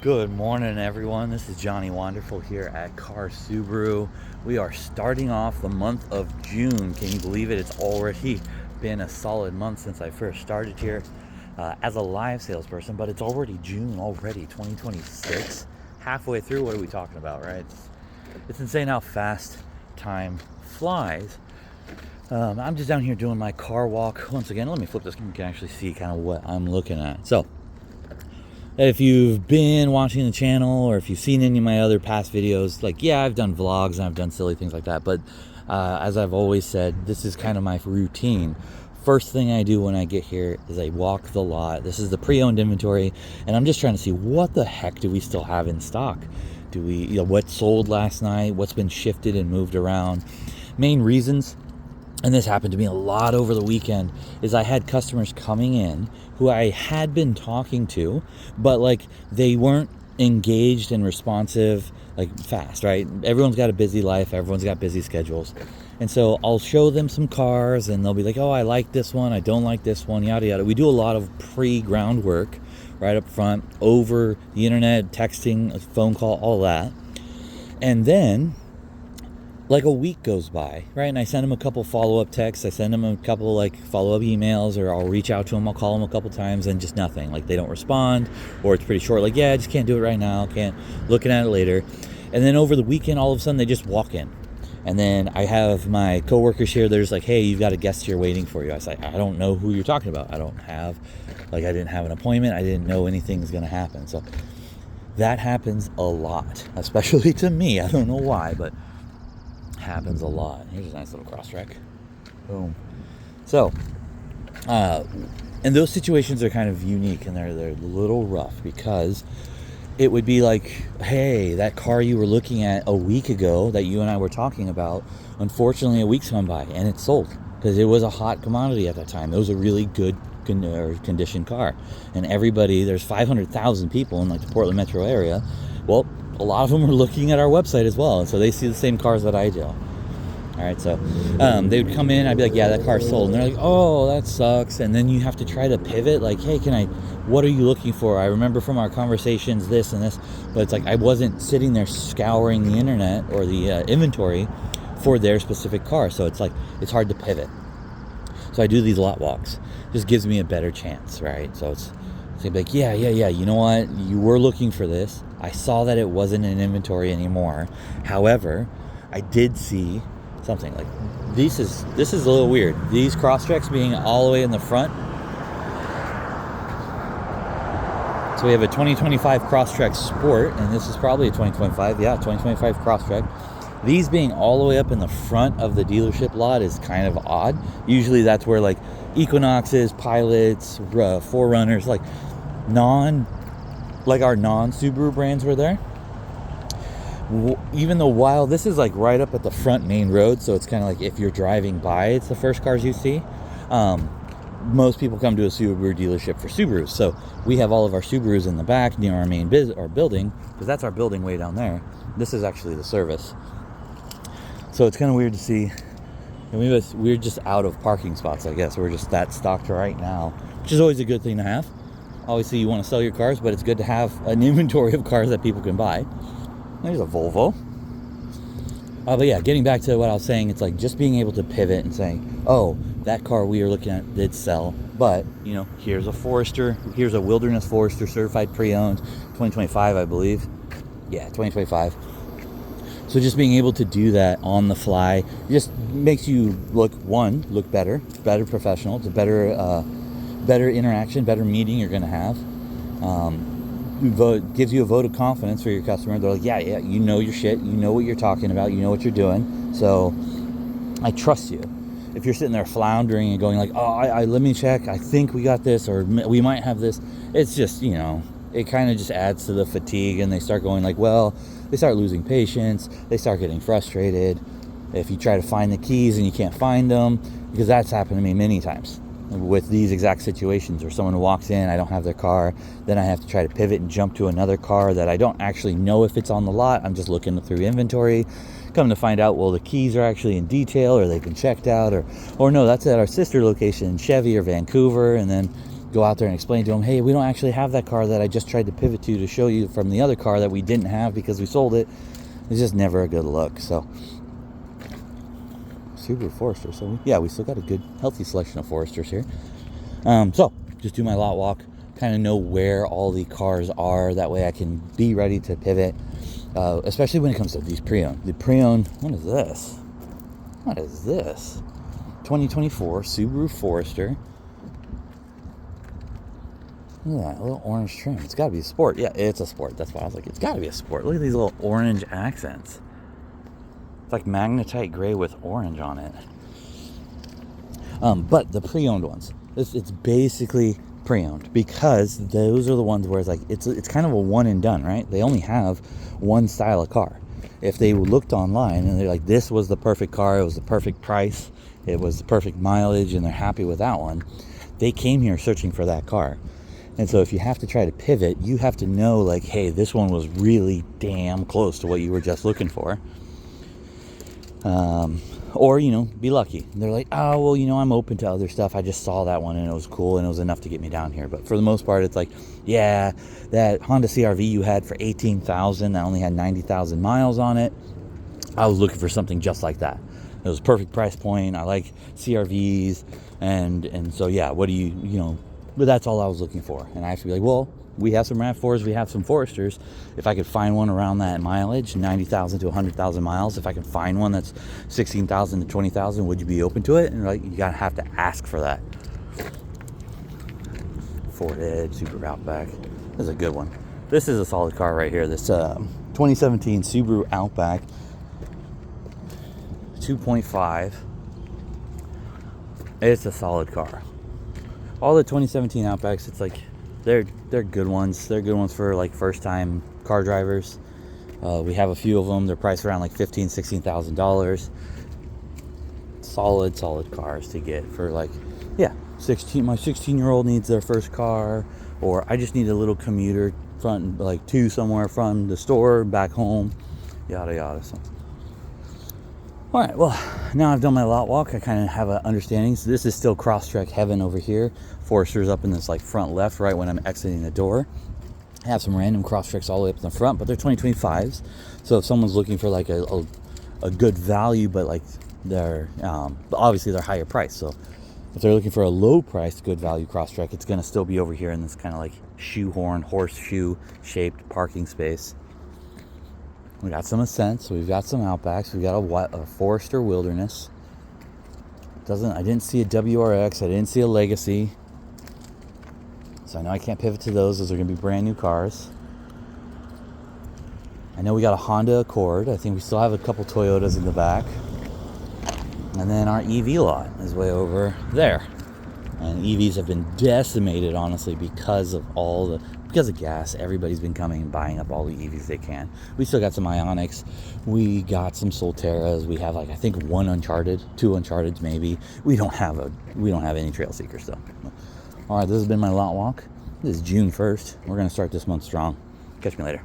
Good morning, everyone. This is Johnny Wonderful here at Car Subaru. We are starting off the month of June. Can you believe it? It's already been a solid month since I first started here as a live salesperson, but it's already June already, 2026. Halfway through, what are we talking about, right? It's insane how fast time flies. I'm just down here doing my car walk. Once again, let me flip this. You can actually see kind of what I'm looking at. So, if you've been watching the channel or if you've seen any of my other past videos, I've done vlogs and I've done silly things like that, but as I've always said, this is kind of my routine. First thing I do when I get here is I walk the lot. This is the pre-owned inventory, and I'm just trying to see what the heck do we still have in stock. Do we, what sold last night, what's been shifted and moved around. Main reasons, and this happened to me a lot over the weekend, is I had customers coming in who I had been talking to, but they weren't engaged and responsive fast, right? Everyone's got a busy life, everyone's got busy schedules. And so I'll show them some cars and they'll be like, oh, I like this one, I don't like this one, yada yada. We do a lot of pre-groundwork right up front, over the internet, texting, a phone call, all that. And then a week goes by, right? And I send them a couple follow-up texts. I send them a couple follow-up emails, or I'll reach out to them. I'll call them a couple times and just nothing. They don't respond, or it's pretty short. I just can't do it right now. Can't, looking at it later. And then over the weekend, all of a sudden they just walk in. And then I have my coworkers here. They're just hey, you've got a guest here waiting for you. I was I don't know who you're talking about. I don't have, I didn't have an appointment. I didn't know anything's going to happen. So that happens a lot, especially to me. I don't know why, but happens a lot. Here's a nice little cross track. Boom. So, and those situations are kind of unique, and they're a little rough, because it would be hey, that car you were looking at a week ago that you and I were talking about, unfortunately a week's gone by and it's sold, because it was a hot commodity at that time. It was a really good condition car, and there's 500,000 people in the Portland metro area. Well, a lot of them are looking at our website as well, and so they see the same cars that I do. All right, so they would come in, I'd be yeah, that car's sold, and they're oh, that sucks. And then you have to try to pivot, hey, what are you looking for? I remember from our conversations this and this, but it's I wasn't sitting there scouring the internet or the inventory for their specific car, so it's it's hard to pivot. So I do these lot walks. Just gives me a better chance, right? So it's yeah, you know what? You were looking for this. I saw that it wasn't in inventory anymore. However, I did see something this is a little weird. These Crosstreks being all the way in the front. So we have a 2025 Crosstrek Sport, and this is probably a 2025. Yeah, 2025 Crosstrek. These being all the way up in the front of the dealership lot is kind of odd. Usually that's where Equinoxes, Pilots, 4Runners, our non-Subaru brands were there. Even though while this is right up at the front main road, so it's kind of if you're driving by, it's the first cars you see. Most people come to a Subaru dealership for Subarus, so we have all of our Subarus in the back near our main building, because that's our building way down there. This is actually the service. So it's kind of weird to see. We're just out of parking spots, I guess. We're just that stocked right now, which is always a good thing to have. Obviously, you want to sell your cars, but it's good to have an inventory of cars that people can buy. There's a Volvo. But yeah, getting back to what I was saying, it's just being able to pivot and saying, oh, that car we were looking at did sell, but, here's a Forester, here's a Wilderness Forester certified pre-owned, 2025, I believe. Yeah, 2025. So just being able to do that on the fly just makes you look better professional. It's a better interaction, better meeting you're going to have. Gives you a vote of confidence for your customer. They're yeah, you know your shit, you know what you're talking about, you know what you're doing, so I trust you. If you're sitting there floundering and going oh, let me check, I think we got this, or we might have this, it's just, it kind of just adds to the fatigue, and they start going they start losing patience, they start getting frustrated. If you try to find the keys and you can't find them, because that's happened to me many times with these exact situations, where someone walks in, I don't have their car, then I have to try to pivot and jump to another car that I don't actually know if it's on the lot. I'm just looking through inventory, come to find out, well, the keys are actually in detail, or they've been checked out, or no, that's at our sister location in Chevy or Vancouver. And then go out there and explain to them, hey, we don't actually have that car that I just tried to pivot to show you from the other car that we didn't have because we sold it. It's just never a good look. So Subaru Forester. So yeah, we still got a good healthy selection of Foresters here. So just do my lot walk, kind of know where all the cars are. That way I can be ready to pivot, especially when it comes to these pre-owned. The pre-owned, what is this? What is this? 2024 Subaru Forester. Look at that little orange trim. It's got to be a sport. Yeah, it's a sport. That's why I was like, it's got to be a sport. Look at these little orange accents. It's like magnetite gray with orange on it. But the pre-owned ones, it's basically pre-owned because those are the ones where it's like it's kind of a one and done, right? They only have one style of car. If they looked online and they're like, this was the perfect car, it was the perfect price, it was the perfect mileage, and they're happy with that one, they came here searching for that car. And so if you have to try to pivot, you have to know, like, hey, this one was really damn close to what you were just looking for. Or, you know, be lucky. They're like, oh, well, you know, I'm open to other stuff. I just saw that one and it was cool and it was enough to get me down here. But for the most part, it's like, yeah, that Honda CR-V you had for $18,000, that only had 90,000 miles on it. I was looking for something just like that. It was a perfect price point. I like CR-Vs. And so, yeah, what do you know, but that's all I was looking for. And I have to be like, well, we have some RAV4s, we have some Foresters. If I could find one around that mileage, 90,000 to 100,000 miles, if I can find one that's 16,000 to 20,000, would you be open to it? And like, you gotta have to ask for that. Ford Edge, Subaru Outback. This is a good one. This is a solid car right here. This 2017 Subaru Outback 2.5. It's a solid car. All the 2017 Outbacks, it's like they're good ones. They're good ones for like first time car drivers. We have a few of them. They're priced around like $15,000-$16,000. Solid cars to get for like, yeah, 16. My 16-year-old needs their first car, or I just need a little commuter front, like to somewhere from the store back home, yada yada. So, all right, well, now I've done my lot walk, I kind of have an understanding. So this is still Crosstrek heaven over here. Foresters up in this like front left, right when I'm exiting the door. I have some random Crosstreks all the way up in the front, but they're 2025s. So if someone's looking for like a good value, but like they're obviously they're higher price. So if they're looking for a low price, good value Crosstrek, it's going to still be over here in this kind of like shoehorn, horseshoe shaped parking space. We got some Ascents, we've got some Outbacks, we've got a Forester Wilderness. I didn't see a WRX, I didn't see a Legacy. So I know I can't pivot to those. Those are going to be brand new cars. I know we got a Honda Accord. I think we still have a couple Toyotas in the back. And then our EV lot is way over there. And EVs have been decimated, honestly, because of gas. Everybody's been coming and buying up all the EVs they can. We still got some Ioniqs. We got some Solterras. We have, like, I think one Uncharted, two Uncharteds maybe. We don't have any Trail Seekers though. All right, this has been my lot walk. This is June 1st. We're gonna start this month strong. Catch me later.